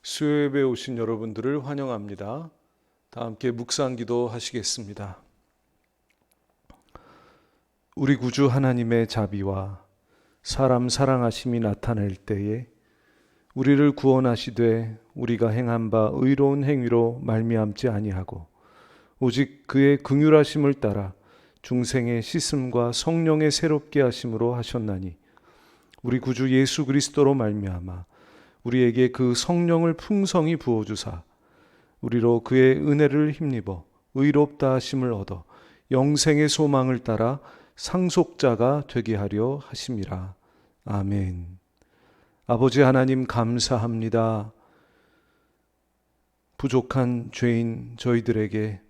수요예배에 오신 여러분들을 환영합니다. 다 함께 묵상기도 하시겠습니다. 우리 구주 하나님의 자비와 사람 사랑하심이 나타날 때에 우리를 구원하시되 우리가 행한 바 의로운 행위로 말미암지 아니하고 오직 그의 긍휼하심을 따라 중생의 씻음과 성령의 새롭게 하심으로 하셨나니 우리 구주 예수 그리스도로 말미암아 우리에게 그 성령을 풍성히 부어주사 우리로 그의 은혜를 힘입어 의롭다 하심을 얻어 영생의 소망을 따라 상속자가 되게 하려 하심이라. 아멘. 아버지 하나님 감사합니다. 부족한 죄인 저희들에게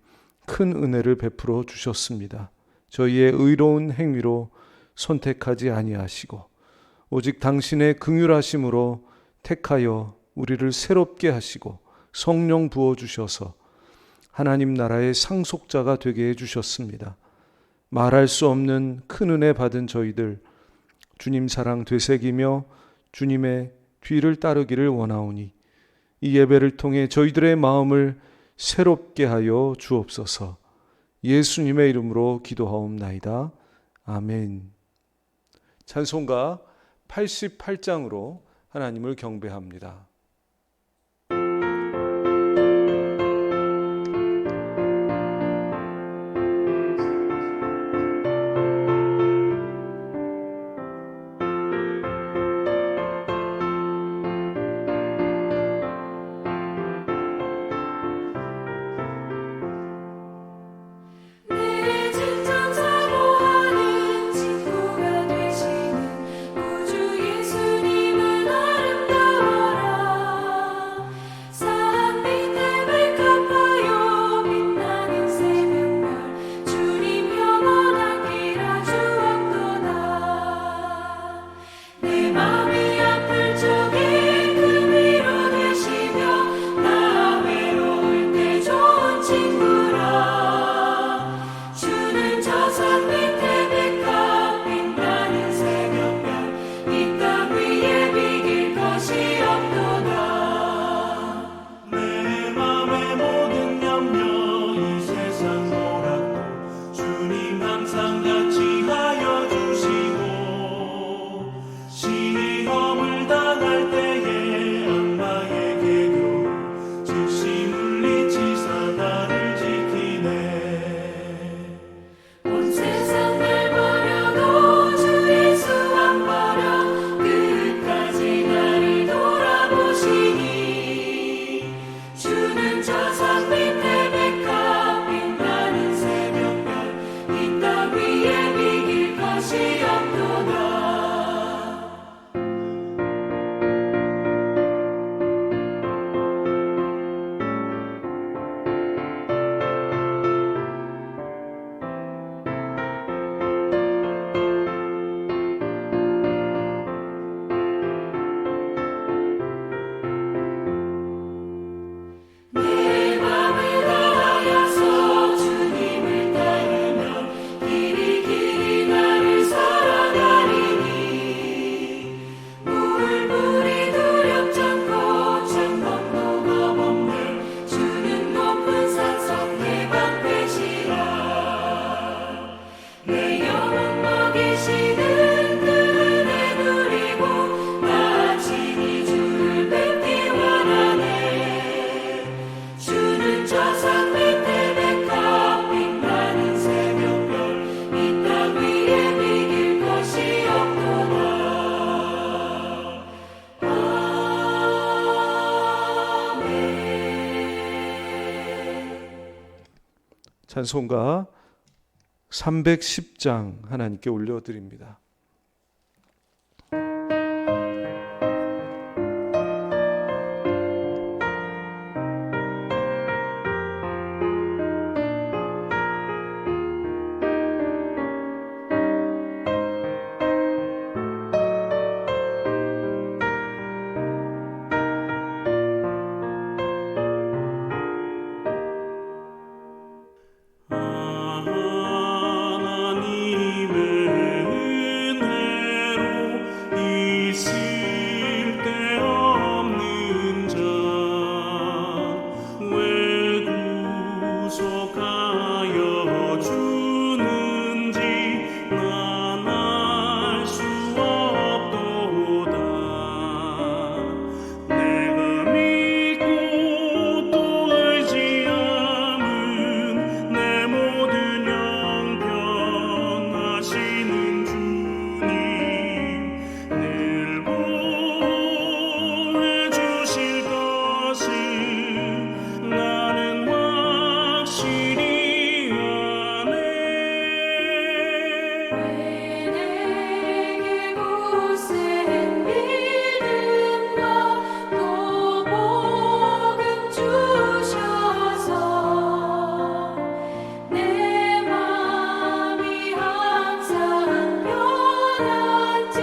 큰 은혜를 베풀어 주셨습니다. 저희의 의로운 행위로 선택하지 아니하시고 오직 당신의 긍휼하심으로 택하여 우리를 새롭게 하시고 성령 부어주셔서 하나님 나라의 상속자가 되게 해주셨습니다. 말할 수 없는 큰 은혜 받은 저희들 주님 사랑 되새기며 주님의 뒤를 따르기를 원하오니 이 예배를 통해 저희들의 마음을 새롭게 하여 주옵소서. 예수님의 이름으로 기도하옵나이다. 아멘. 찬송가 88장으로 하나님을 경배합니다. 찬송가 310장 하나님께 올려드립니다. 하나님의 내게 굳센 믿음과 또 복음 주셔서 내 맘이 항상 편한지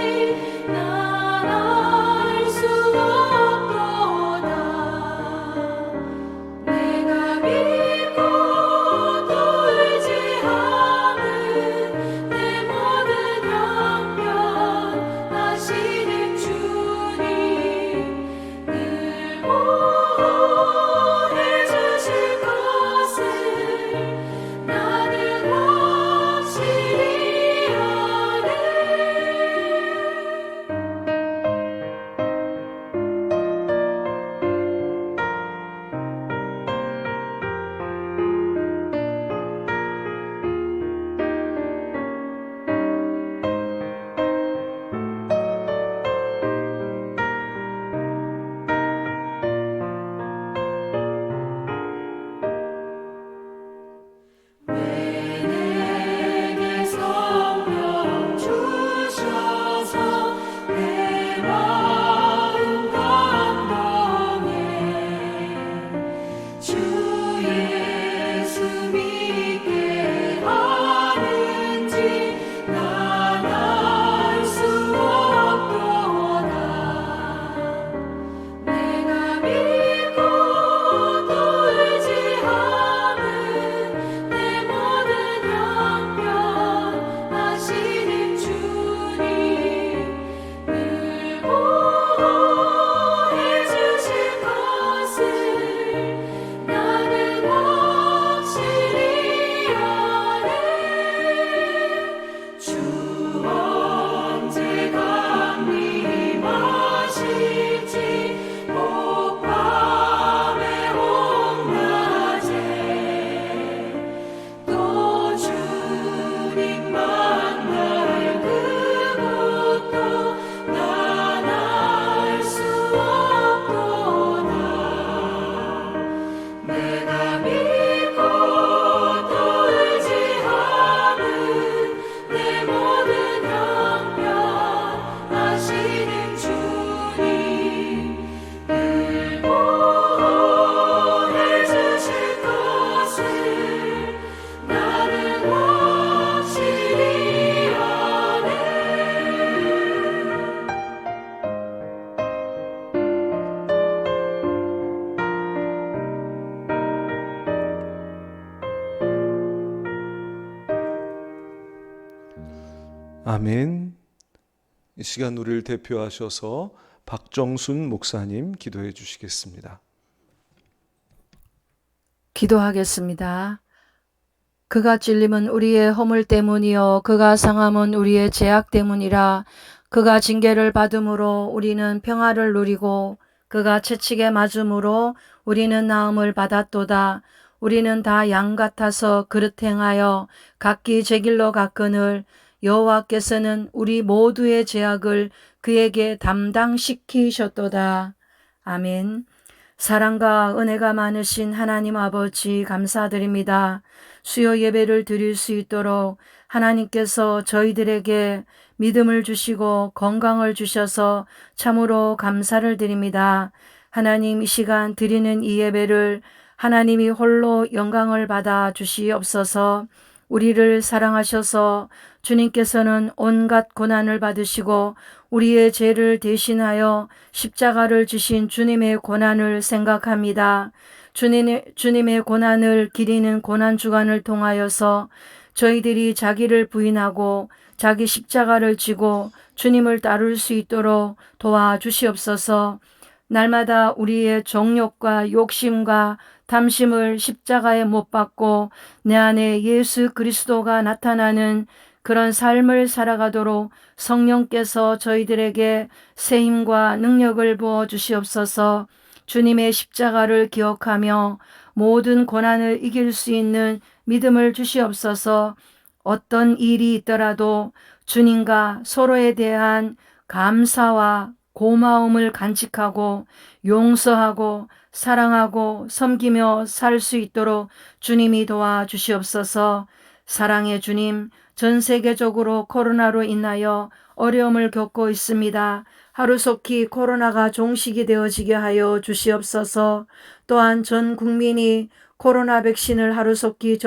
난 알 수 없도다. 내가 믿고 또 의지함은 내 모든 형편 하시는 주님 늘 보호해 주실 것을 나는 확실히 아네. 왜 내게 성령 주셔서 내 마음 감동해 주 예수 믿게 하는지 난 알 수 없도다. 내가 믿고 또 의지함은 내 모든 형편 하시는 주님 늘 보호해 주실 것을 나는 확실히 아네. 주 언제 강림하실지 꼭 밤에 홍낮에 또 주님 만날 그곳도 난 알 수 없도다. 내가 믿고 또 의지함은 내 모든 형편 하시는 주님 늘 보호해 주실 것을 나는 확실히 아네. 아멘. 이 시간 우리를 대표하셔서 박정순 목사님 기도해 주시겠습니다. 기도하겠습니다. 그가 찔림은 우리의 허물 때문이요 그가 상함은 우리의 죄악 때문이라. 그가 징계를 받음으로 우리는 평화를 누리고 그가 채찍에 맞음으로 우리는 나음을 받았도다. 우리는 다 양 같아서 그릇 행하여 각기 제 길로 갔거늘 여호와께서는 우리 모두의 죄악을 그에게 담당시키셨도다. 아멘. 사랑과 은혜가 많으신 하나님 아버지 감사드립니다. 수요 예배를 드릴 수 있도록 하나님께서 저희들에게 믿음을 주시고 건강을 주셔서 참으로 감사를 드립니다. 하나님, 이 시간 드리는 이 예배를 하나님이 홀로 영광을 받아 주시옵소서. 우리를 사랑하셔서 주님께서는 온갖 고난을 받으시고 우리의 죄를 대신하여 십자가를 지신 주님의 고난을 생각합니다. 주님의 고난을 기리는 고난주간을 통하여서 저희들이 자기를 부인하고 자기 십자가를 지고 주님을 따를 수 있도록 도와주시옵소서. 날마다 우리의 정욕과 욕심과 탐심을 십자가에 못 박고 내 안에 예수 그리스도가 나타나는 그런 삶을 살아가도록 성령께서 저희들에게 새 힘과 능력을 부어 주시옵소서. 주님의 십자가를 기억하며 모든 고난을 이길 수 있는 믿음을 주시옵소서. 어떤 일이 있더라도 주님과 서로에 대한 감사와 고마움을 간직하고 용서하고 사랑하고 섬기며 살 수 있도록 주님이 도와주시옵소서. 사랑의 주님, 전 세계적으로 코로나로 인하여 어려움을 겪고 있습니다. 하루속히 코로나가 종식이 되어지게 하여 주시옵소서. 또한 전 국민이 코로나 백신을 하루속히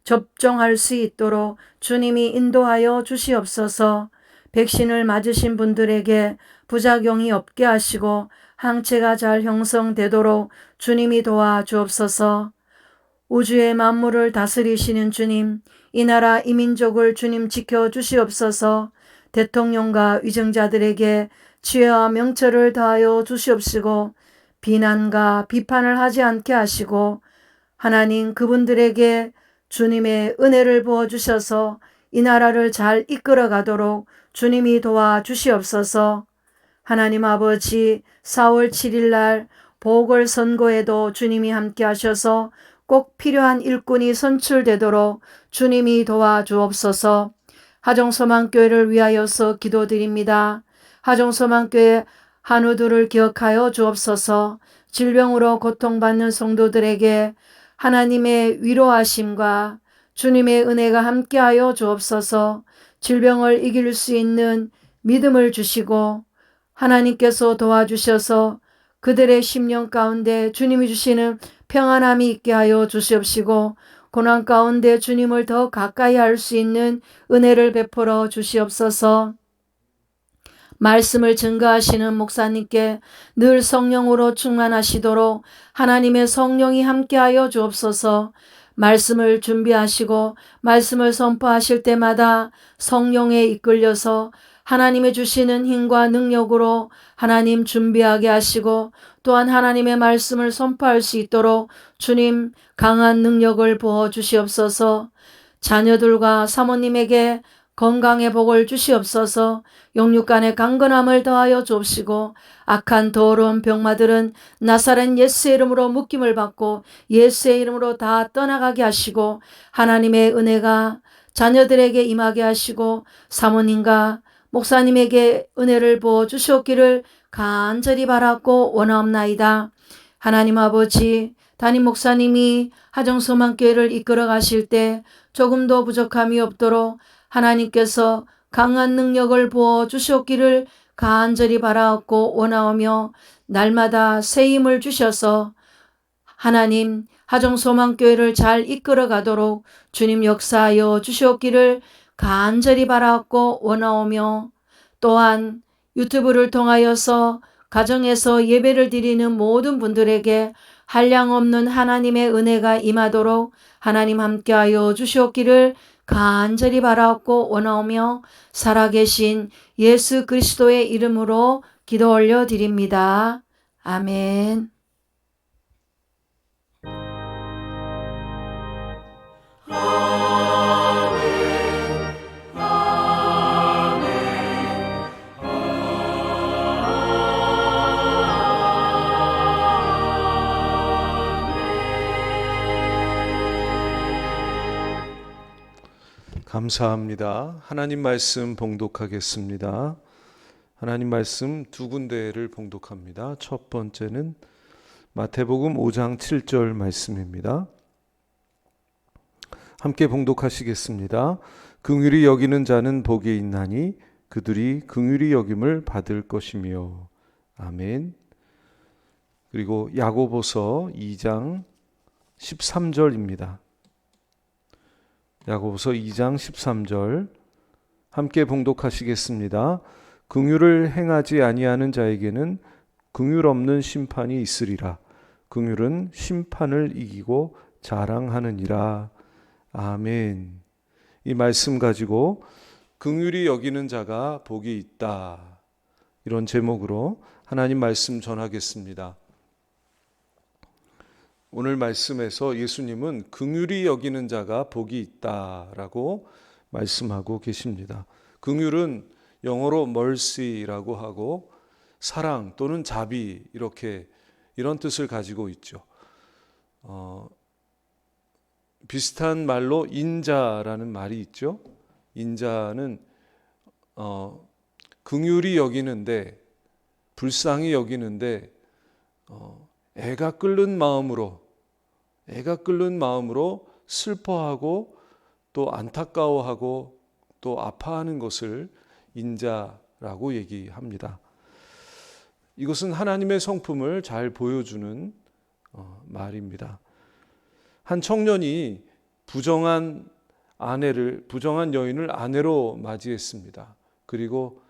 접종할 수 있도록 주님이 인도하여 주시옵소서. 백신을 맞으신 분들에게 부작용이 없게 하시고 항체가 잘 형성되도록 주님이 도와주옵소서. 우주의 만물을 다스리시는 주님, 이 나라 이 민족을 주님 지켜주시옵소서. 대통령과 위정자들에게 지혜와 명철을 다하여 주시옵시고 비난과 비판을 하지 않게 하시고 하나님 그분들에게 주님의 은혜를 부어주셔서 이 나라를 잘 이끌어가도록 주님이 도와주시옵소서. 하나님 아버지 4월 7일 날 보궐선거에도 주님이 함께 하셔서 꼭 필요한 일꾼이 선출되도록 주님이 도와주옵소서. 하정소망교회를 위하여서 기도드립니다. 하정소망교회 한우들을 기억하여 주옵소서. 질병으로 고통받는 성도들에게 하나님의 위로하심과 주님의 은혜가 함께하여 주옵소서. 질병을 이길 수 있는 믿음을 주시고 하나님께서 도와주셔서 그들의 심령 가운데 주님이 주시는 평안함이 있게 하여 주시옵시고 고난 가운데 주님을 더 가까이 할 수 있는 은혜를 베풀어 주시옵소서. 말씀을 증거하시는 목사님께 늘 성령으로 충만하시도록 하나님의 성령이 함께하여 주옵소서. 말씀을 준비하시고 말씀을 선포하실 때마다 성령에 이끌려서 하나님의 주시는 힘과 능력으로 하나님 준비하게 하시고 또한 하나님의 말씀을 선포할 수 있도록 주님 강한 능력을 부어 주시옵소서. 자녀들과 사모님에게 건강의 복을 주시옵소서. 영육간의 강건함을 더하여 주옵시고 악한 더러운 병마들은 나사렛 예수의 이름으로 묶임을 받고 예수의 이름으로 다 떠나가게 하시고 하나님의 은혜가 자녀들에게 임하게 하시고 사모님과 목사님에게 은혜를 부어 주시옵기를 간절히 바랐고 원하옵나이다. 하나님 아버지, 담임 목사님이 하정소망교회를 이끌어 가실 때 조금도 부족함이 없도록 하나님께서 강한 능력을 부어 주시옵기를 간절히 바라옵고 원하오며 날마다 새 힘을 주셔서 하나님 하정소망교회를 잘 이끌어 가도록 주님 역사하여 주시옵기를 간절히 바라옵고 원하오며 또한 유튜브를 통하여서 가정에서 예배를 드리는 모든 분들에게 한량없는 하나님의 은혜가 임하도록 하나님 함께하여 주시옵기를 간절히 바라옵고 원하오며 살아계신 예수 그리스도의 이름으로 기도 올려드립니다. 아멘. 감사합니다. 하나님 말씀 봉독하겠습니다. 하나님 말씀 두 군데를 봉독합니다. 첫 번째는 마태복음 5장 7절 말씀입니다. 함께 봉독하시겠습니다. 긍휼히 여기는 자는 복이 있나니 그들이 긍휼히 여김을 받을 것이며. 아멘. 그리고 야고보서 2장 13절입니다. 야고보서 2장 13절 함께 봉독하시겠습니다. 긍휼을 행하지 아니하는 자에게는 긍휼 없는 심판이 있으리라. 긍휼은 심판을 이기고 자랑하느니라. 아멘. 이 말씀 가지고 긍휼히 여기는 자가 복이 있다. 이런 제목으로 하나님 말씀 전하겠습니다. 오늘 말씀에서 예수님은 긍휼히 여기는 자가 복이 있다라고 말씀하고 계십니다. 긍휼은 영어로 mercy라고 하고 사랑 또는 자비 이런 뜻을 가지고 있죠. 비슷한 말로 인자라는 말이 있죠. 인자는 긍휼히 여기는데 불쌍히 여기는데 애가 끓는 마음으로 슬퍼하고 또 안타까워하고 또 아파하는 것을 인자라고 얘기합니다. 이것은 하나님의 성품을 잘 보여주는 말입니다. 한 청년이 부정한 여인을 아내로 맞이했습니다. 그리고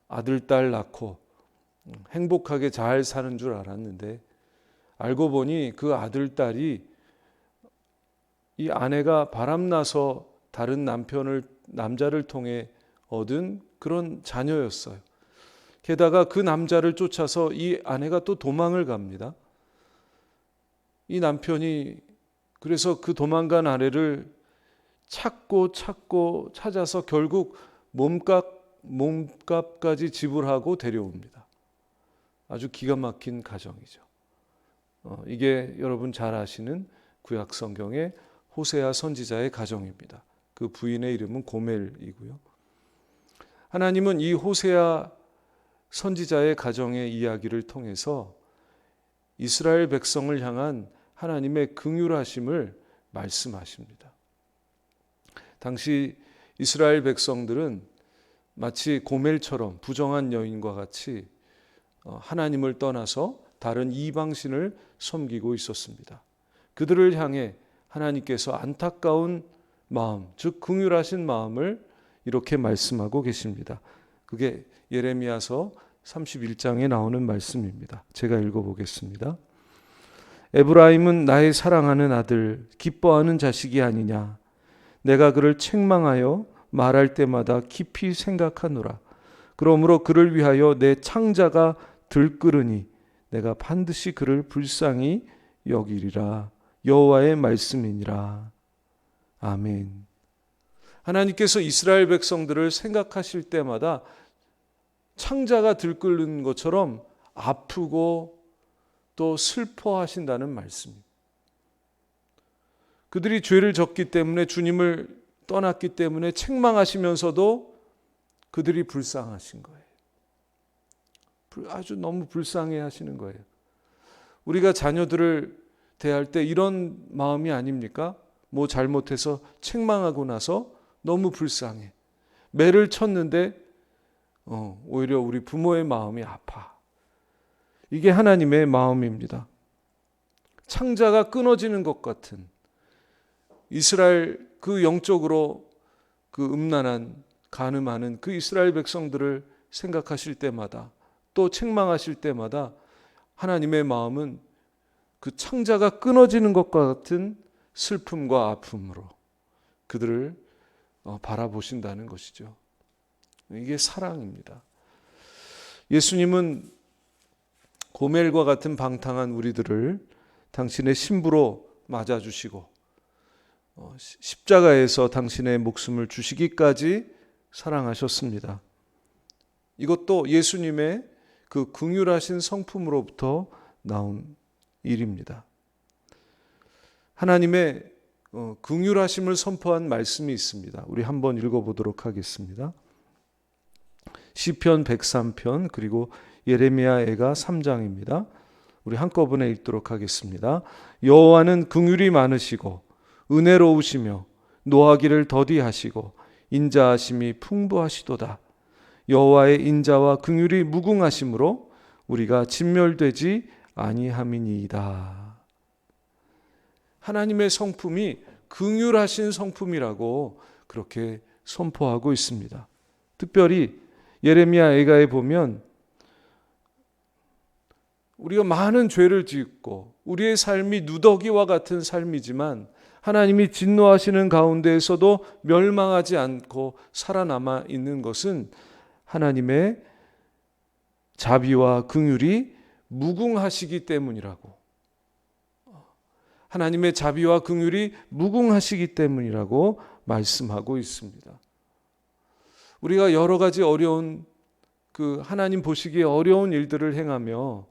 아들, 딸 낳고 행복하게 잘 사는 줄 알았는데 알고 보니 그 아들, 딸이 이 아내가 바람나서 다른 남자를 통해 얻은 그런 자녀였어요. 게다가 그 남자를 쫓아서 이 아내가 또 도망을 갑니다. 이 남편이 그래서 그 도망간 아내를 찾고 찾아서 결국 몸값까지 지불하고 데려옵니다. 아주 기가 막힌 가정이죠. 이게 여러분 잘 아시는 구약 성경의 호세아 선지자의 가정입니다. 그 부인의 이름은 고멜이고요. 하나님은 이 호세아 선지자의 가정의 이야기를 통해서 이스라엘 백성을 향한 하나님의 긍휼하심을 말씀하십니다. 당시 이스라엘 백성들은 마치 고멜처럼 부정한 여인과 같이 하나님을 떠나서 다른 이방신을 섬기고 있었습니다. 그들을 향해 하나님께서 안타까운 마음, 즉 긍휼하신 마음을 이렇게 말씀하고 계십니다. 그게 예레미야서 31장에 나오는 말씀입니다. 제가 읽어보겠습니다. 에브라임은 나의 사랑하는 아들, 기뻐하는 자식이 아니냐. 내가 그를 책망하여 말할 때마다 깊이 생각하노라. 그러므로 그를 위하여 내 창자가 들끓으니 내가 반드시 그를 불쌍히 여기리라. 여호와의 말씀이니라. 아멘. 하나님께서 이스라엘 백성들을 생각하실 때마다 창자가 들끓는 것처럼 아프고 또 슬퍼하신다는 말씀입니다. 그들이 죄를 졌기 때문에 주님을 떠났기 때문에 책망하시면서도 그들이 불쌍하신 거예요. 아주 너무 불쌍해 하시는 거예요. 우리가 자녀들을 대할 때 이런 마음이 아닙니까? 뭐 잘못해서 책망하고 나서 너무 불쌍해. 매를 쳤는데 오히려 우리 부모의 마음이 아파. 이게 하나님의 마음입니다. 창자가 끊어지는 것 같은 이스라엘 그 영적으로 그 음란한 간음하는 그 이스라엘 백성들을 생각하실 때마다 또 책망하실 때마다 하나님의 마음은 그 창자가 끊어지는 것과 같은 슬픔과 아픔으로 그들을 바라보신다는 것이죠. 이게 사랑입니다. 예수님은 고멜과 같은 방탕한 우리들을 당신의 신부로 맞아주시고 십자가에서 당신의 목숨을 주시기까지 사랑하셨습니다. 이것도 예수님의 그 긍휼하신 성품으로부터 나온 일입니다. 하나님의 긍휼하심을 선포한 말씀이 있습니다. 우리 한번 읽어보도록 하겠습니다. 시편 103편 그리고 예레미야애가 3장입니다. 우리 한꺼번에 읽도록 하겠습니다. 여호와는 긍휼이 많으시고 은혜로우시며 노하기를 더디하시고 인자하심이 풍부하시도다. 여호와의 인자와 긍휼이 무궁하심으로 우리가 진멸되지 아니함이니이다. 하나님의 성품이 긍휼하신 성품이라고 그렇게 선포하고 있습니다. 특별히 예레미야 애가에 보면 우리가 많은 죄를 짓고 우리의 삶이 누더기와 같은 삶이지만 하나님이 진노하시는 가운데에서도 멸망하지 않고 살아남아 있는 것은 하나님의 자비와 긍휼이 무궁하시기 때문이라고. 하나님의 자비와 긍휼이 무궁하시기 때문이라고 말씀하고 있습니다. 우리가 여러 가지 어려운 그 하나님 보시기에 어려운 일들을 행하며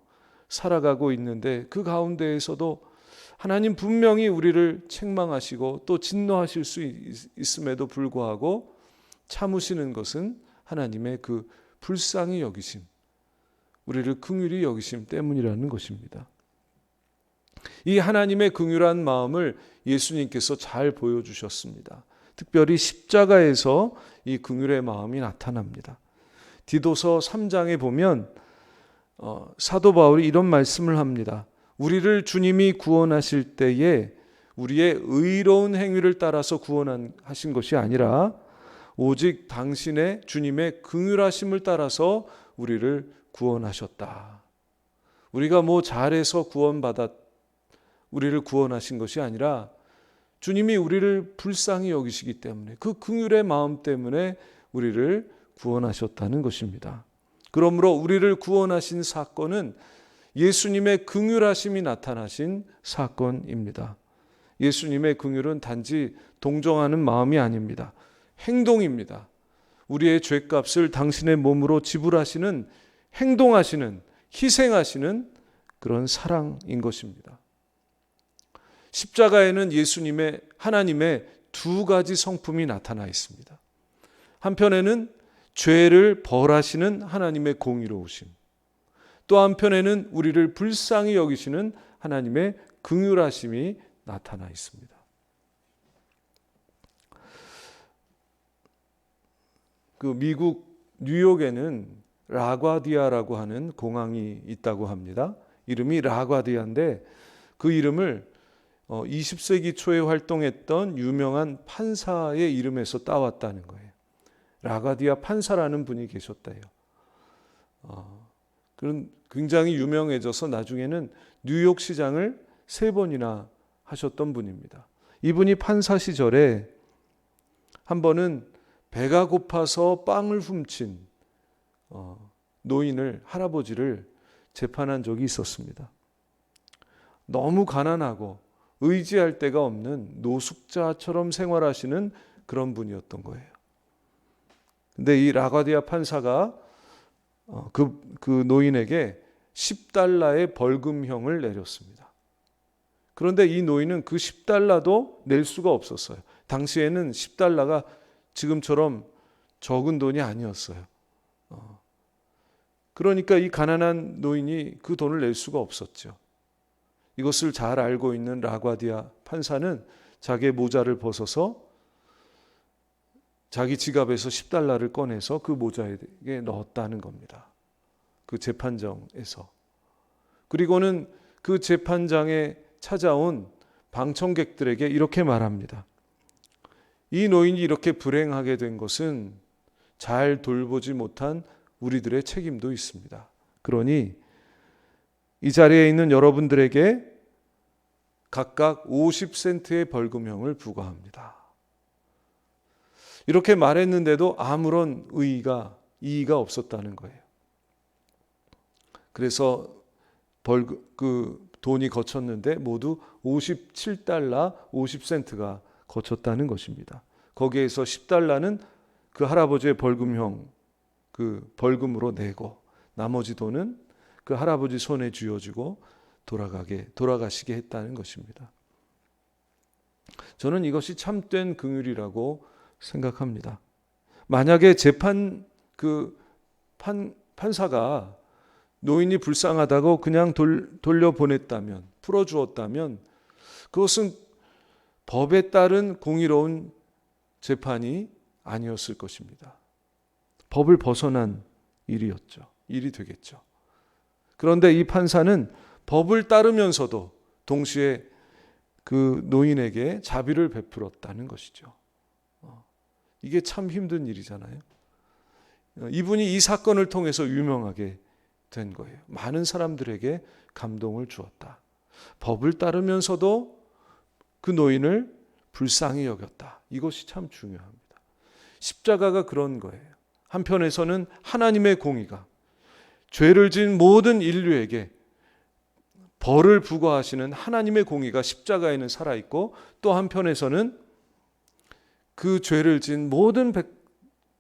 살아가고 있는데 그 가운데에서도 하나님 분명히 우리를 책망하시고 또 진노하실 수 있음에도 불구하고 참으시는 것은 하나님의 그 불쌍히 여기심, 우리를 긍휼히 여기심 때문이라는 것입니다. 이 하나님의 긍휼한 마음을 예수님께서 잘 보여주셨습니다. 특별히 십자가에서 이 긍휼의 마음이 나타납니다. 디도서 3장에 보면 사도 바울이 이런 말씀을 합니다. 우리를 주님이 구원하실 때에 우리의 의로운 행위를 따라서 구원하신 것이 아니라 오직 당신의 주님의 긍휼하심을 따라서 우리를 구원하셨다. 우리가 뭐 잘해서 우리를 구원하신 것이 아니라 주님이 우리를 불쌍히 여기시기 때문에 그 긍휼의 마음 때문에 우리를 구원하셨다는 것입니다. 그러므로 우리를 구원하신 사건은 예수님의 긍휼하심이 나타나신 사건입니다. 예수님의 긍휼은 단지 동정하는 마음이 아닙니다. 행동입니다. 우리의 죄값을 당신의 몸으로 지불하시는, 행동하시는, 희생하시는 그런 사랑인 것입니다. 십자가에는 하나님의 두 가지 성품이 나타나 있습니다. 한편에는 죄를 벌하시는 하나님의 공의로우심, 또 한편에는 우리를 불쌍히 여기시는 하나님의 긍휼하심이 나타나 있습니다. 미국 뉴욕에는 라과디아라고 하는 공항이 있다고 합니다. 이름이 라과디아인데 그 이름을 20세기 초에 활동했던 유명한 판사의 이름에서 따왔다는 거예요. 라과디아 판사라는 분이 계셨대요. 그런 굉장히 유명해져서 나중에는 뉴욕 시장을 3번이나 하셨던 분입니다. 이분이 판사 시절에 한 번은 배가 고파서 빵을 훔친 할아버지를 재판한 적이 있었습니다. 너무 가난하고 의지할 데가 없는 노숙자처럼 생활하시는 그런 분이었던 거예요. 근데 이 라과디아 판사가 그 노인에게 10달러의 벌금형을 내렸습니다. 그런데 이 노인은 그 10달러도 낼 수가 없었어요. 당시에는 10달러가 지금처럼 적은 돈이 아니었어요. 그러니까 이 가난한 노인이 그 돈을 낼 수가 없었죠. 이것을 잘 알고 있는 라과디아 판사는 자기의 모자를 벗어서 자기 지갑에서 10달러를 꺼내서 그 모자에 넣었다는 겁니다. 그 재판정에서. 그리고는 그 재판장에 찾아온 방청객들에게 이렇게 말합니다. 이 노인이 이렇게 불행하게 된 것은 잘 돌보지 못한 우리들의 책임도 있습니다. 그러니 이 자리에 있는 여러분들에게 각각 50센트의 벌금형을 부과합니다. 이렇게 말했는데도 아무런 이의가 없었다는 거예요. 그래서 그 돈이 거쳤는데 모두 57달러 50센트가 거쳤다는 것입니다. 거기에서 10달러는 그 할아버지의 벌금형, 그 벌금으로 내고 나머지 돈은 그 할아버지 손에 쥐어주고 돌아가시게 했다는 것입니다. 저는 이것이 참된 긍휼이라고 생각합니다. 만약에 판사가 노인이 불쌍하다고 그냥 돌려보냈다면, 풀어주었다면 그것은 법에 따른 공의로운 재판이 아니었을 것입니다. 법을 벗어난 일이 되겠죠. 그런데 이 판사는 법을 따르면서도 동시에 그 노인에게 자비를 베풀었다는 것이죠. 이게 참 힘든 일이잖아요. 이분이 이 사건을 통해서 유명하게 된 거예요. 많은 사람들에게 감동을 주었다. 법을 따르면서도 그 노인을 불쌍히 여겼다. 이것이 참 중요합니다. 십자가가 그런 거예요. 한편에서는 하나님의 공의가 죄를 지은 모든 인류에게 벌을 부과하시는 하나님의 공의가 십자가에는 살아있고, 또 한편에서는 그 죄를 지은 모든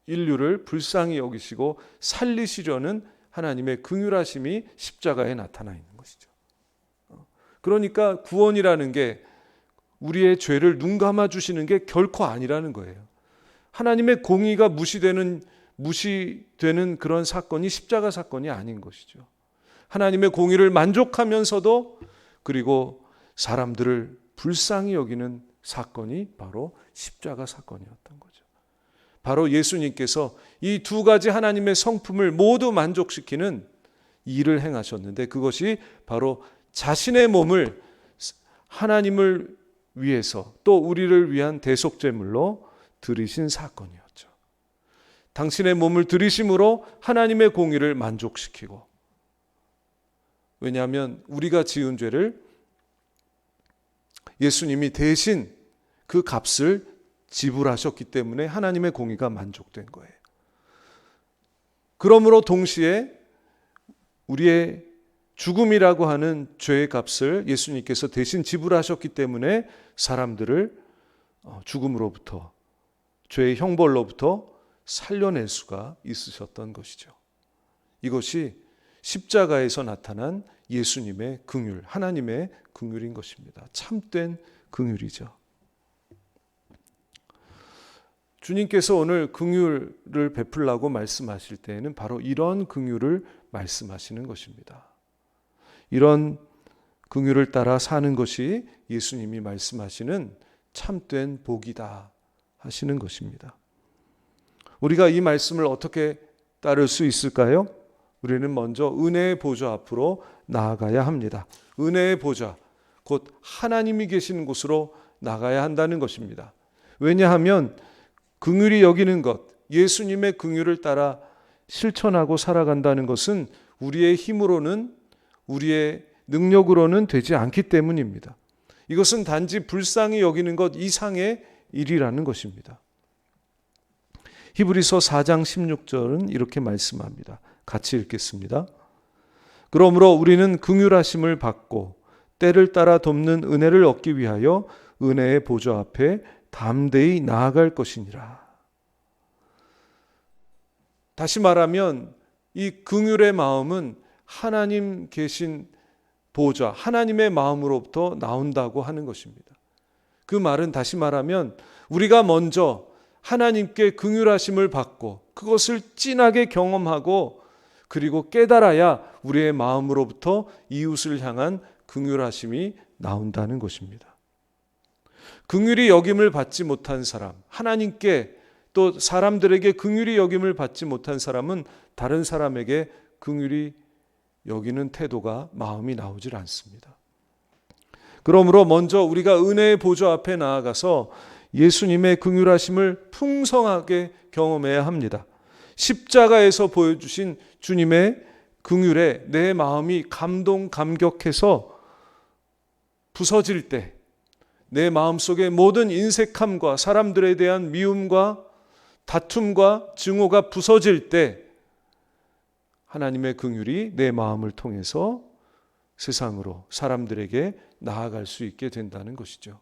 인류를 불쌍히 여기시고 살리시려는 하나님의 긍휼하심이 십자가에 나타나 있는 것이죠. 그러니까 구원이라는 게 우리의 죄를 눈 감아 주시는 게 결코 아니라는 거예요. 하나님의 공의가 무시되는 그런 사건이 십자가 사건이 아닌 것이죠. 하나님의 공의를 만족하면서도, 그리고 사람들을 불쌍히 여기는 사건이 바로 십자가 사건이었던 거죠. 바로 예수님께서 이 두 가지 하나님의 성품을 모두 만족시키는 일을 행하셨는데, 그것이 바로 자신의 몸을 하나님을 위해서 또 우리를 위한 대속제물로 드리신 사건이었죠. 당신의 몸을 드리심으로 하나님의 공의를 만족시키고, 왜냐하면 우리가 지은 죄를 예수님이 대신 그 값을 지불하셨기 때문에 하나님의 공의가 만족된 거예요. 그러므로 동시에 우리의 죽음이라고 하는 죄의 값을 예수님께서 대신 지불하셨기 때문에 사람들을 죽음으로부터, 죄의 형벌로부터 살려낼 수가 있으셨던 것이죠. 이것이 십자가에서 나타난 예수님의 긍휼, 하나님의 긍휼인 것입니다. 참된 긍휼이죠. 주님께서 오늘 긍휼을 베풀라고 말씀하실 때에는 바로 이런 긍휼을 말씀하시는 것입니다. 이런 긍휼을 따라 사는 것이 예수님이 말씀하시는 참된 복이다 하시는 것입니다. 우리가 이 말씀을 어떻게 따를 수 있을까요? 우리는 먼저 은혜의 보좌 앞으로 나아가야 합니다. 은혜의 보좌, 곧 하나님이 계시는 곳으로 나가야 한다는 것입니다. 왜냐하면 긍휼히 여기는 것, 예수님의 긍휼을 따라 실천하고 살아간다는 것은 우리의 힘으로는, 우리의 능력으로는 되지 않기 때문입니다. 이것은 단지 불쌍히 여기는 것 이상의 일이라는 것입니다. 히브리서 4장 16절은 이렇게 말씀합니다. 같이 읽겠습니다. 그러므로 우리는 긍휼하심을 받고 때를 따라 돕는 은혜를 얻기 위하여 은혜의 보좌 앞에 담대히 나아갈 것이니라. 다시 말하면 이 긍휼의 마음은 하나님 계신 보좌, 하나님의 마음으로부터 나온다고 하는 것입니다. 그 말은 다시 말하면 우리가 먼저 하나님께 긍휼하심을 받고 그것을 진하게 경험하고 그리고 깨달아야 우리의 마음으로부터 이웃을 향한 긍휼하심이 나온다는 것입니다. 긍휼히 여김을 받지 못한 사람, 하나님께 또 사람들에게 긍휼히 여김을 받지 못한 사람은 다른 사람에게 긍휼히 여기는 태도가, 마음이 나오질 않습니다. 그러므로 먼저 우리가 은혜의 보좌 앞에 나아가서 예수님의 긍휼하심을 풍성하게 경험해야 합니다. 십자가에서 보여주신 주님의 긍휼에 내 마음이 감격해서 부서질 때, 내 마음속에 모든 인색함과 사람들에 대한 미움과 다툼과 증오가 부서질 때 하나님의 긍휼이 내 마음을 통해서 세상으로, 사람들에게 나아갈 수 있게 된다는 것이죠.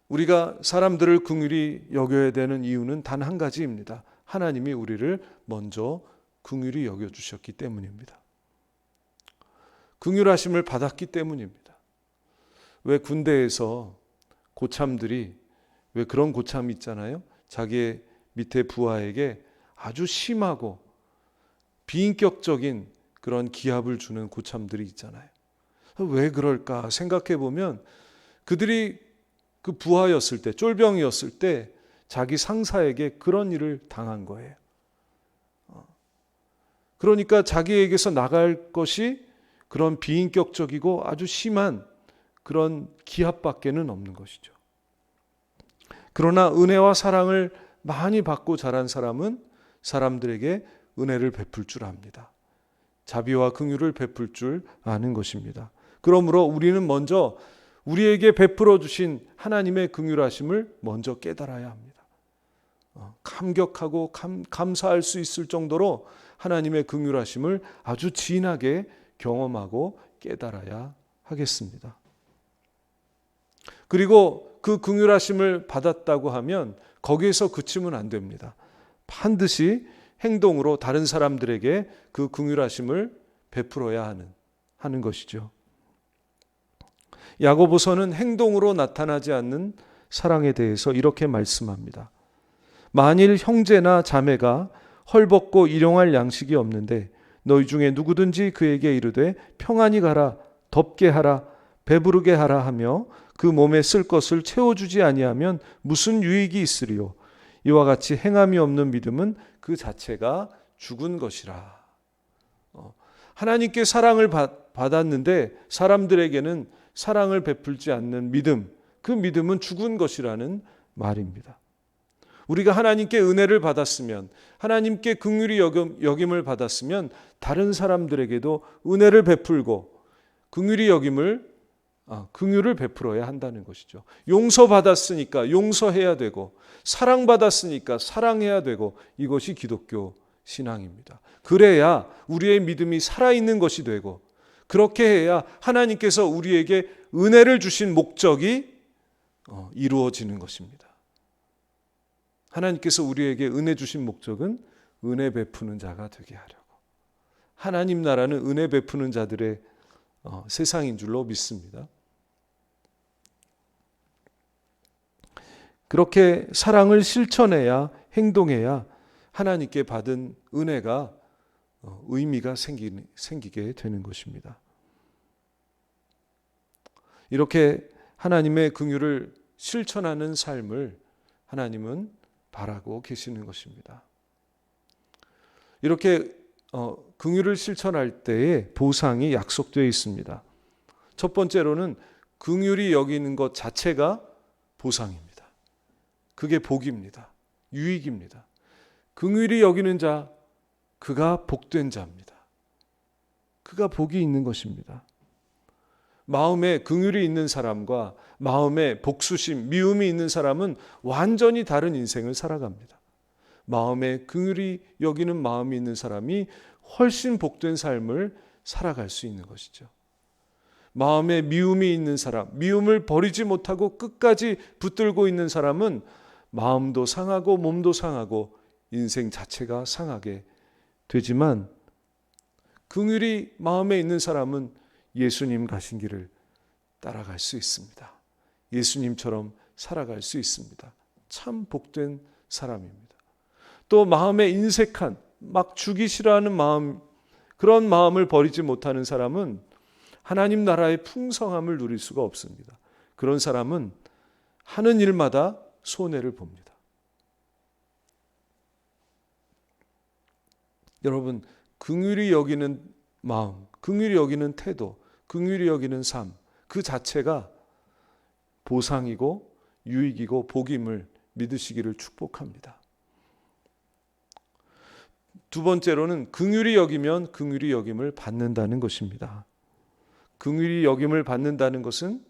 우리가 사람들을 긍휼히 여겨야 되는 이유는 단 한 가지입니다. 하나님이 우리를 먼저 긍휼히 여겨주셨기 때문입니다. 긍휼하심을 받았기 때문입니다. 왜 군대에서 고참들이, 왜 그런 고참이 있잖아요. 자기의 밑에 부하에게 아주 심하고 비인격적인 그런 기합을 주는 고참들이 있잖아요. 왜 그럴까 생각해 보면 그들이 그 부하였을 때, 쫄병이었을 때 자기 상사에게 그런 일을 당한 거예요. 그러니까 자기에게서 나갈 것이 그런 비인격적이고 아주 심한 그런 기합밖에는 없는 것이죠. 그러나 은혜와 사랑을 많이 받고 자란 사람은 사람들에게 은혜를 베풀 줄 압니다. 자비와 긍휼을 베풀 줄 아는 것입니다. 그러므로 우리는 먼저 우리에게 베풀어 주신 하나님의 긍휼하심을 먼저 깨달아야 합니다. 감격하고 감사할 수 있을 정도로 하나님의 긍휼하심을 아주 진하게 경험하고 깨달아야 하겠습니다. 그리고 그 긍휼하심을 받았다고 하면 거기에서 그치면 안 됩니다. 반드시 행동으로 다른 사람들에게 그 긍휼하심을 베풀어야 하는 것이죠. 야고보서는 행동으로 나타나지 않는 사랑에 대해서 이렇게 말씀합니다. 만일 형제나 자매가 헐벗고 일용할 양식이 없는데 너희 중에 누구든지 그에게 이르되 평안히 가라, 덥게 하라, 배부르게 하라 하며 그 몸에 쓸 것을 채워주지 아니하면 무슨 유익이 있으리요. 이와 같이 행함이 없는 믿음은 그 자체가 죽은 것이라. 하나님께 사랑을 받았는데 사람들에게는 사랑을 베풀지 않는 믿음, 그 믿음은 죽은 것이라는 말입니다. 우리가 하나님께 은혜를 받았으면, 하나님께 긍휼히 여김을 받았으면 다른 사람들에게도 은혜를 베풀고 긍휼을 베풀어야 한다는 것이죠. 용서받았으니까 용서해야 되고, 사랑받았으니까 사랑해야 되고, 이것이 기독교 신앙입니다. 그래야 우리의 믿음이 살아있는 것이 되고, 그렇게 해야 하나님께서 우리에게 은혜를 주신 목적이 이루어지는 것입니다. 하나님께서 우리에게 은혜 주신 목적은 은혜 베푸는 자가 되게 하려고. 하나님 나라는 은혜 베푸는 자들의 세상인 줄로 믿습니다. 그렇게 사랑을 실천해야, 행동해야 하나님께 받은 은혜가 의미가 생기게 되는 것입니다. 이렇게 하나님의 긍휼을 실천하는 삶을 하나님은 바라고 계시는 것입니다. 이렇게 긍휼을 실천할 때에 보상이 약속되어 있습니다. 첫 번째로는 긍휼히 여기는 것 자체가 보상입니다. 그게 복입니다. 유익입니다. 긍휼히 여기는 자, 그가 복된 자입니다. 그가 복이 있는 것입니다. 마음에 긍휼이 있는 사람과 마음에 복수심, 미움이 있는 사람은 완전히 다른 인생을 살아갑니다. 마음에 긍휼히 여기는 마음이 있는 사람이 훨씬 복된 삶을 살아갈 수 있는 것이죠. 마음에 미움이 있는 사람, 미움을 버리지 못하고 끝까지 붙들고 있는 사람은 마음도 상하고 몸도 상하고 인생 자체가 상하게 되지만, 긍휼이 마음에 있는 사람은 예수님 가신 길을 따라갈 수 있습니다. 예수님처럼 살아갈 수 있습니다. 참 복된 사람입니다. 또 마음에 인색한, 막 죽이 싫어하는 마음, 그런 마음을 버리지 못하는 사람은 하나님 나라의 풍성함을 누릴 수가 없습니다. 그런 사람은 하는 일마다 손해를 봅니다. 여러분, 긍휼히 여기는 마음, 긍휼히 여기는 태도, 긍휼히 여기는 삶, 그 자체가 보상이고 유익이고 복임을 믿으시기를 축복합니다. 두 번째로는 긍휼히 여기면 긍휼히 여김을 받는다는 것입니다. 긍휼히 여김을 받는다는 것은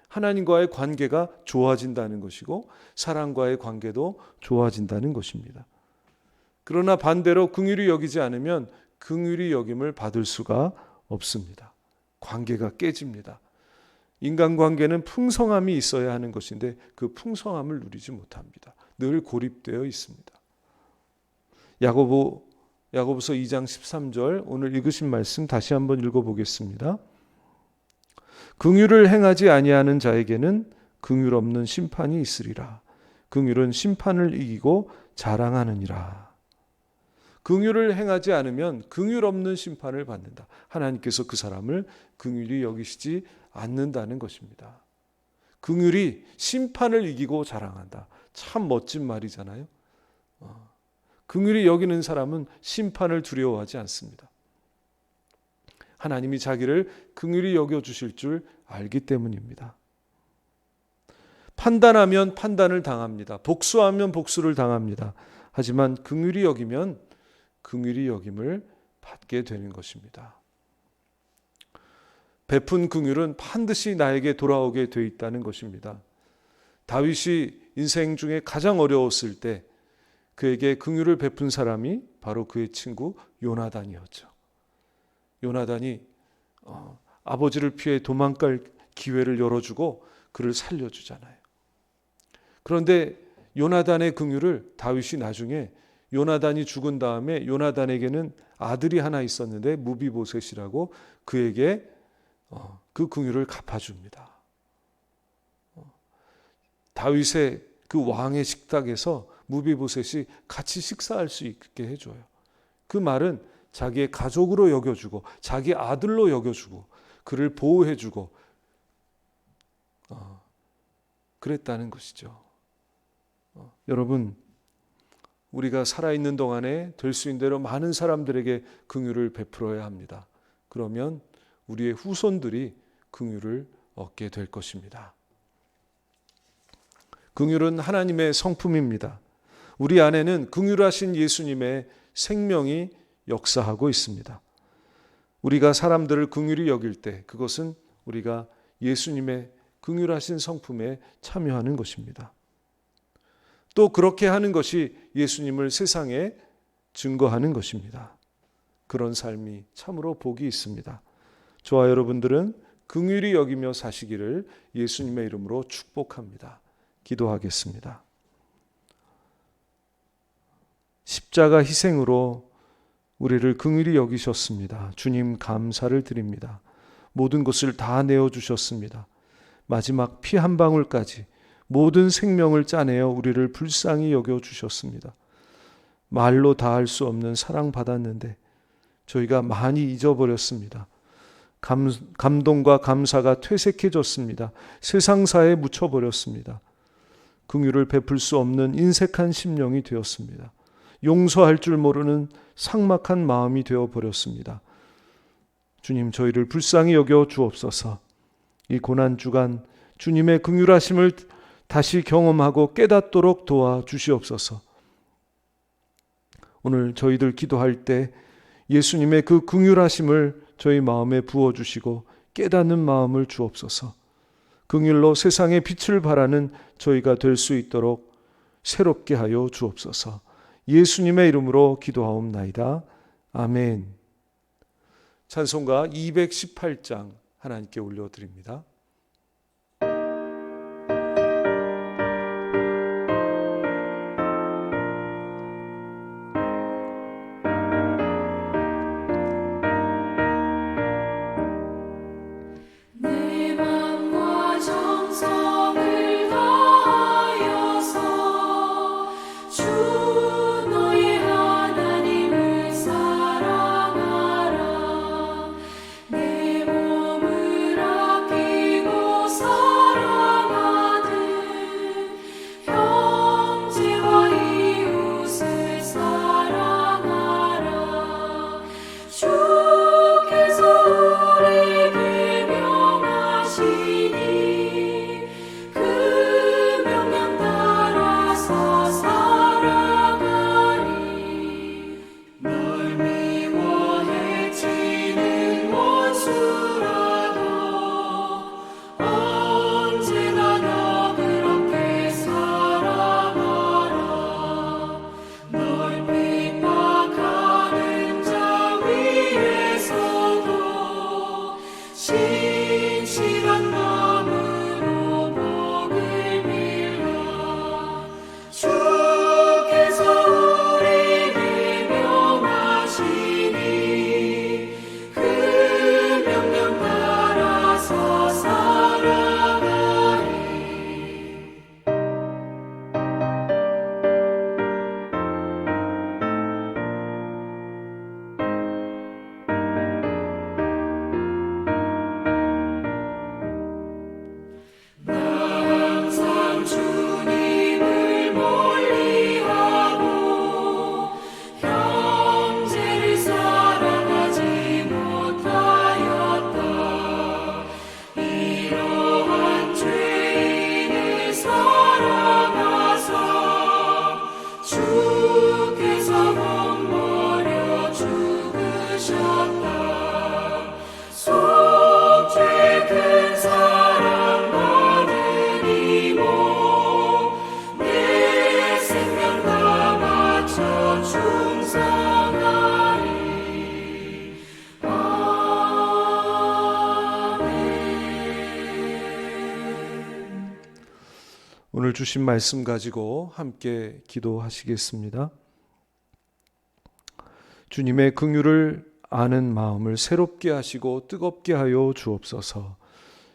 하나님과의 관계가 좋아진다는 것이고, 사람과의 관계도 좋아진다는 것입니다. 그러나 반대로 긍휼히 여기지 않으면 긍휼히 여김을 받을 수가 없습니다. 관계가 깨집니다. 인간관계는 풍성함이 있어야 하는 것인데 그 풍성함을 누리지 못합니다. 늘 고립되어 있습니다. 야고보서 2장 13절, 오늘 읽으신 말씀 다시 한번 읽어보겠습니다. 긍휼을 행하지 아니하는 자에게는 긍휼 없는 심판이 있으리라. 긍휼은 심판을 이기고 자랑하느니라. 긍휼을 행하지 않으면 긍휼 없는 심판을 받는다. 하나님께서 그 사람을 긍휼히 여기시지 않는다는 것입니다. 긍휼이 심판을 이기고 자랑한다. 참 멋진 말이잖아요. 긍휼히 여기는 사람은 심판을 두려워하지 않습니다. 하나님이 자기를 긍휼히 여겨주실 줄 알기 때문입니다. 판단하면 판단을 당합니다. 복수하면 복수를 당합니다. 하지만 긍휼히 여기면 긍휼히 여김을 받게 되는 것입니다. 베푼 긍휼은 반드시 나에게 돌아오게 돼 있다는 것입니다. 다윗이 인생 중에 가장 어려웠을 때 그에게 긍휼을 베푼 사람이 바로 그의 친구 요나단이었죠. 요나단이 아버지를 피해 도망갈 기회를 열어주고 그를 살려주잖아요. 그런데 요나단의 긍휼을 다윗이 나중에, 요나단이 죽은 다음에 요나단에게는 아들이 하나 있었는데 무비보셋이라고, 그에게 그 긍휼을 갚아줍니다. 다윗의 그 왕의 식탁에서 무비보셋이 같이 식사할 수 있게 해줘요. 그 말은 자기의 가족으로 여겨주고 자기 아들로 여겨주고 그를 보호해주고 그랬다는 것이죠. 여러분, 우리가 살아있는 동안에 될 수 있는 대로 많은 사람들에게 긍휼을 베풀어야 합니다. 그러면 우리의 후손들이 긍휼을 얻게 될 것입니다. 긍휼은 하나님의 성품입니다. 우리 안에는 긍휼하신 예수님의 생명이 역사하고 있습니다. 우리가 사람들을 긍휼히 여길 때 그것은 우리가 예수님의 긍휼하신 성품에 참여하는 것입니다. 또 그렇게 하는 것이 예수님을 세상에 증거하는 것입니다. 그런 삶이 참으로 복이 있습니다. 저와 여러분들은 긍휼히 여기며 사시기를 예수님의 이름으로 축복합니다. 기도하겠습니다. 십자가 희생으로 우리를 긍휼히 여기셨습니다. 주님 감사를 드립니다. 모든 것을 다 내어주셨습니다. 마지막 피 한 방울까지 모든 생명을 짜내어 우리를 불쌍히 여겨주셨습니다. 말로 다 할 수 없는 사랑받았는데 저희가 많이 잊어버렸습니다. 감동과 감사가 퇴색해졌습니다. 세상사에 묻혀버렸습니다. 긍휼을 베풀 수 없는 인색한 심령이 되었습니다. 용서할 줄 모르는 삭막한 마음이 되어버렸습니다. 주님, 저희를 불쌍히 여겨 주옵소서. 이 고난주간 주님의 긍휼하심을 다시 경험하고 깨닫도록 도와주시옵소서. 오늘 저희들 기도할 때 예수님의 그 긍휼하심을 저희 마음에 부어주시고 깨닫는 마음을 주옵소서. 긍휼로 세상의 빛을 발하는 저희가 될 수 있도록 새롭게 하여 주옵소서. 예수님의 이름으로 기도하옵나이다. 아멘. 찬송가 218장 하나님께 올려드립니다. 내 맘과 정성을 다하여서 주 너의 하나님을 사랑하라. 내 몸을 아끼고 사랑하듯 형제와 이웃을 사랑하라. 주께서 우리에게 명하시니 그 명령 따라서 살아가리. 널 미워 해치는 원수라도 언제나 너 그렇게 사랑하라. 널 핍박하는 자 위에서도 신실한 마음으로 복을 빌라. 주께서 우리에게 명하시니 그 명령 따라서 살아가리. 항상 주님을 멀리하고 형제를 사랑하지 못하였다. 이러한 죄인을 사랑하사 주께서 몸 버려 죽으셨다. 속죄 큰 사랑 받으니 내 생명 다 바쳐 충성하리. 아멘. 오늘 주신 말씀 가지고 함께 기도하시겠습니다. 주님의 긍휼을 아는 마음을 새롭게 하시고 뜨겁게 하여 주옵소서.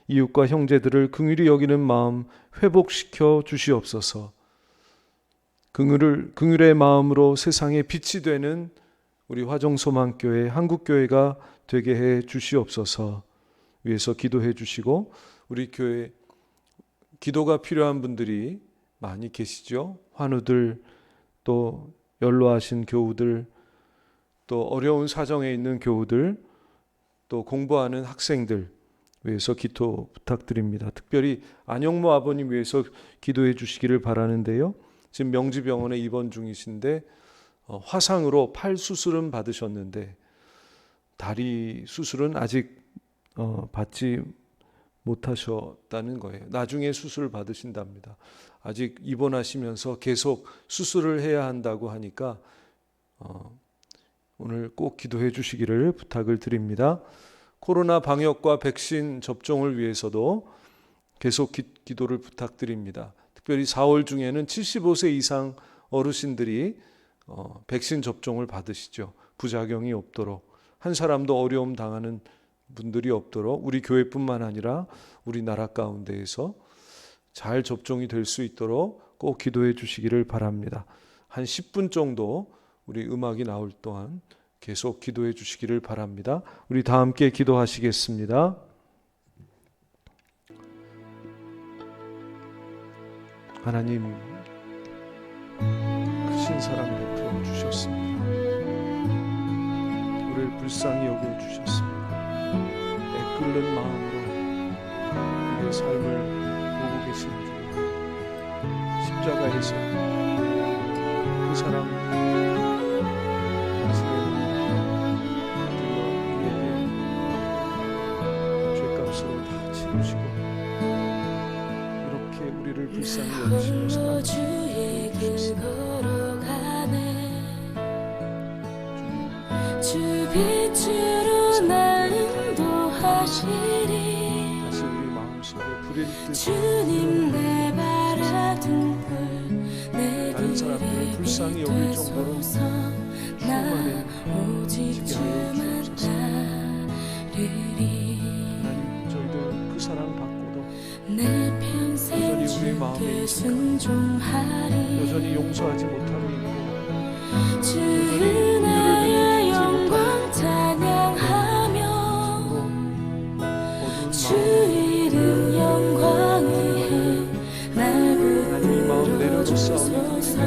이웃과 형제들을 긍휼히 여기는 마음 회복시켜 주시옵소서. 긍휼의 마음으로 세상에 빛이 되는 우리 화정소망교회 한국교회가 되게 해 주시옵소서. 위해서 기도해 주시고, 우리 교회 기도가 필요한 분들이 많이 계시죠. 환우들, 또 연로하신 교우들, 또 어려운 사정에 있는 교우들, 또 공부하는 학생들 위해서 기도 부탁드립니다. 특별히 안영모 아버님 위해서 기도해 주시기를 바라는데요. 지금 명지병원에 입원 중이신데 화상으로 팔 수술은 받으셨는데 다리 수술은 아직 받지 못하셨다는 거예요. 나중에 수술 받으신답니다. 아직 입원하시면서 계속 수술을 해야 한다고 하니까 오늘 꼭 기도해 주시기를 부탁을 드립니다. 코로나 방역과 백신 접종을 위해서도 계속 기도를 부탁드립니다. 특별히 4월 중에는 75세 이상 어르신들이 백신 접종을 받으시죠. 부작용이 없도록, 한 사람도 어려움 당하는 분들이 없도록 우리 교회뿐만 아니라 우리나라 가운데에서 잘 접종이 될 수 있도록 꼭 기도해 주시기를 바랍니다. 한 10분 정도 우리 음악이 나올 동안 계속 기도해 주시기를 바랍니다. 우리 다 함께 기도하시겠습니다. 하나님, 크신 사랑 베풀어 주셨습니다. 우리를 불쌍히 여겨 주셨습니다. 애끓는 마음으로 우리의 삶을 보고 계시는 주, 십자가에서 그 사랑 당신의 우리에게 죄값으로 다 치르시고 이렇게 우리를 불쌍히 여기시며 사랑하시는 주 빛으로 날 인도하시리. 다시 우리 마음속에 불일 듯 주님 내 바라둔 불 다른 사람들을 내게 불쌍히 여길 정도로 나 오직 주만 따르리. 하나님, 저희들 그 사랑 받고도 내 평생 여전히 우리 마음에 주께 인식하고 순종하리. 여전히 용서하지 못하고 있고 주 은혜의 영광 찬양하며 주 이름 영광을 날 하나님, 이 마음 내려놓사오니 부르소서.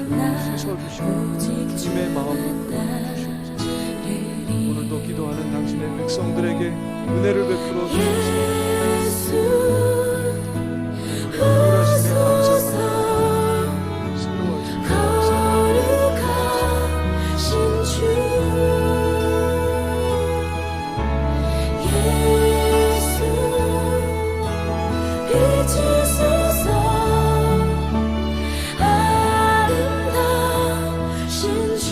내 씻어주시고 주님의 마음을 부어주시옵소서. 오늘도 기도하는 당신의 백성들에게 은혜를 베풀어 주옵소서. 예수 하나님의 감사합니다. 거룩하신 주 예수 비추소서. 아름다우신 주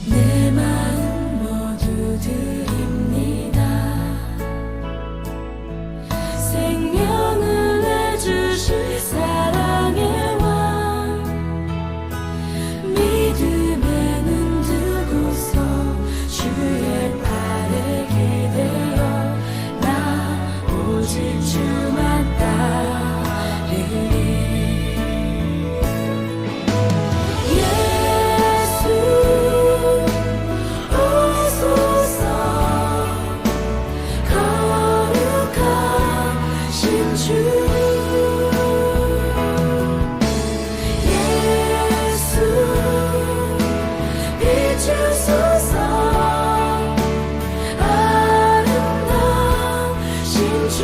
내 마음 모두 드립니다. 생명을 내주실 사랑의 왕 믿음의 눈 뜨고서 주의 팔에 기대어 나 오직 주만 따르리. 예수 오소서. 거룩하신 주 예수 비추소서. 아름다우신 주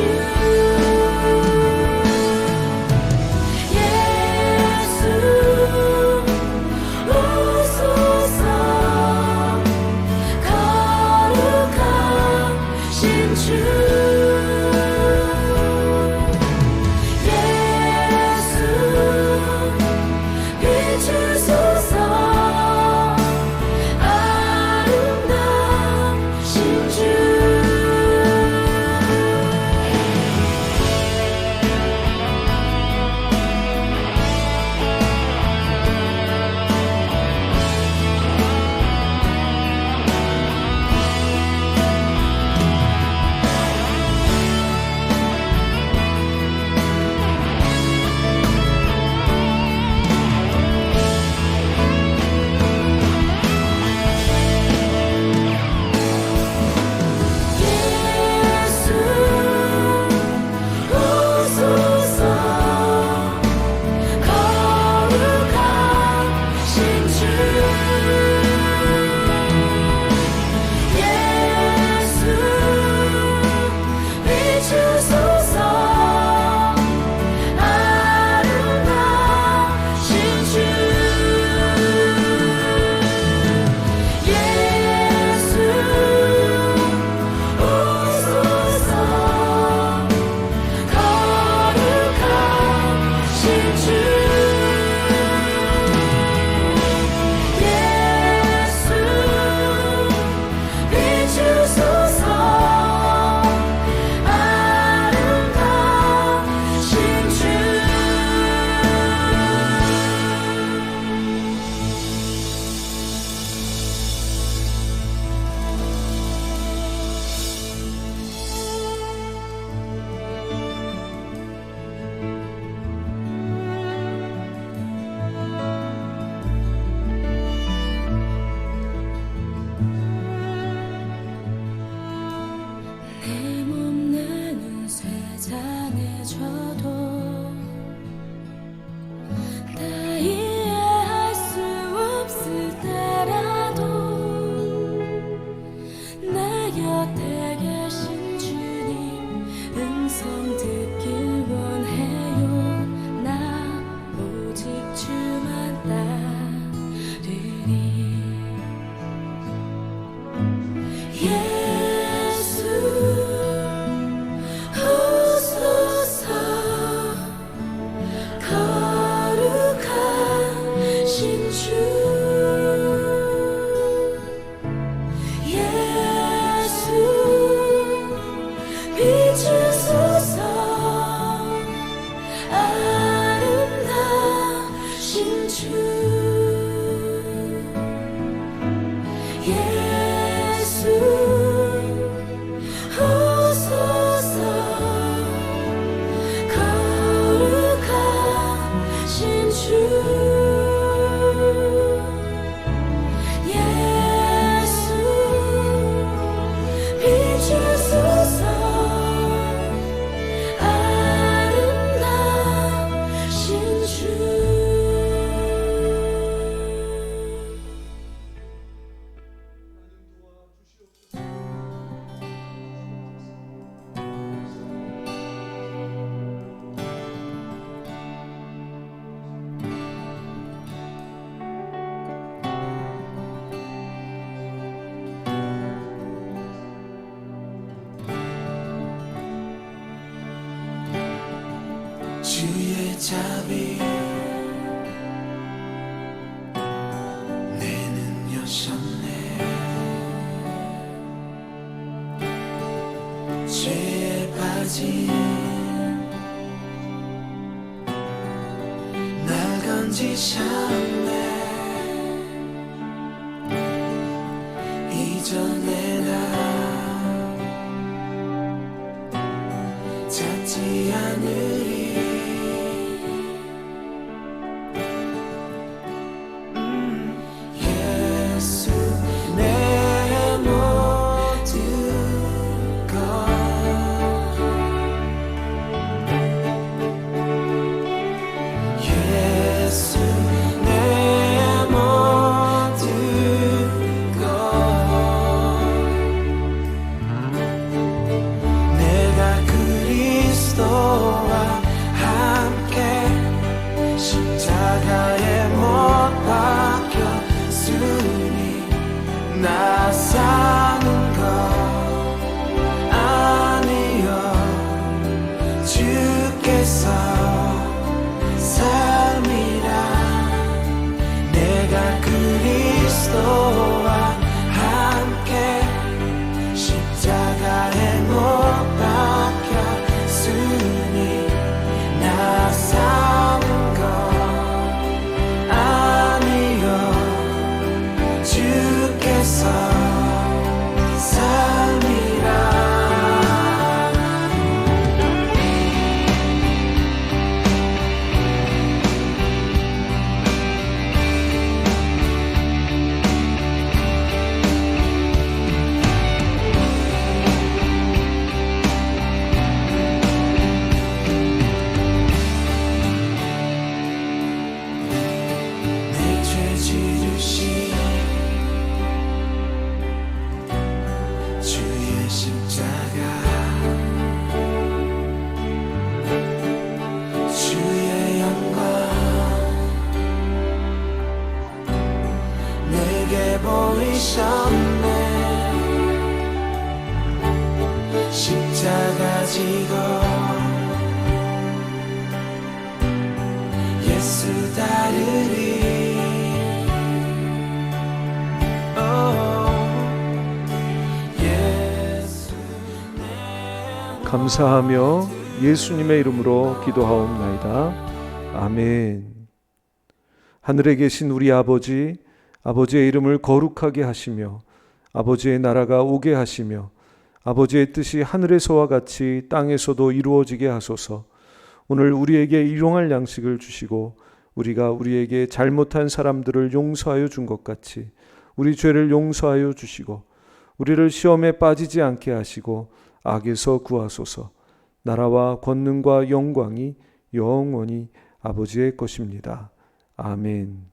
예수 오소서. 거룩하신 주 아름다우신 주 예수 오소서 거룩하신 주 예수 비추소서 아름다우신 주 주의 자비 내는 여셨네 죄에 빠진 날 건지셨네 이전에 나 찾지 않으리 예수 내 모든 것 예수 내 모든 것 내가 그리스도와 함께 십자가에 못 박혔으니 나 사는 것 아니요 주께서 삶이라 내가 그리스도와 함께 십자가에 못 박혔으니 나 사는 것 아니요 주께서 삶이라 내 죄 지르신 주의 십자가 주의 영광 내게 보이셨네 십자가 지고 예수 따르리 예수 감사하며 예수님의 이름으로 기도하옵나이다. 아멘. 하늘에 계신 우리 아버지, 아버지의 이름을 거룩하게 하시며 아버지의 나라가 오게 하시며 아버지의 뜻이 하늘에서와 같이 땅에서도 이루어지게 하소서. 오늘 우리에게 일용할 양식을 주시고 우리가 우리에게 잘못한 사람들을 용서하여 준 것 같이 우리 죄를 용서하여 주시고 우리를 시험에 빠지지 않게 하시고 악에서 구하소서. 나라와 권능과 영광이 영원히 아버지의 것입니다. 아멘.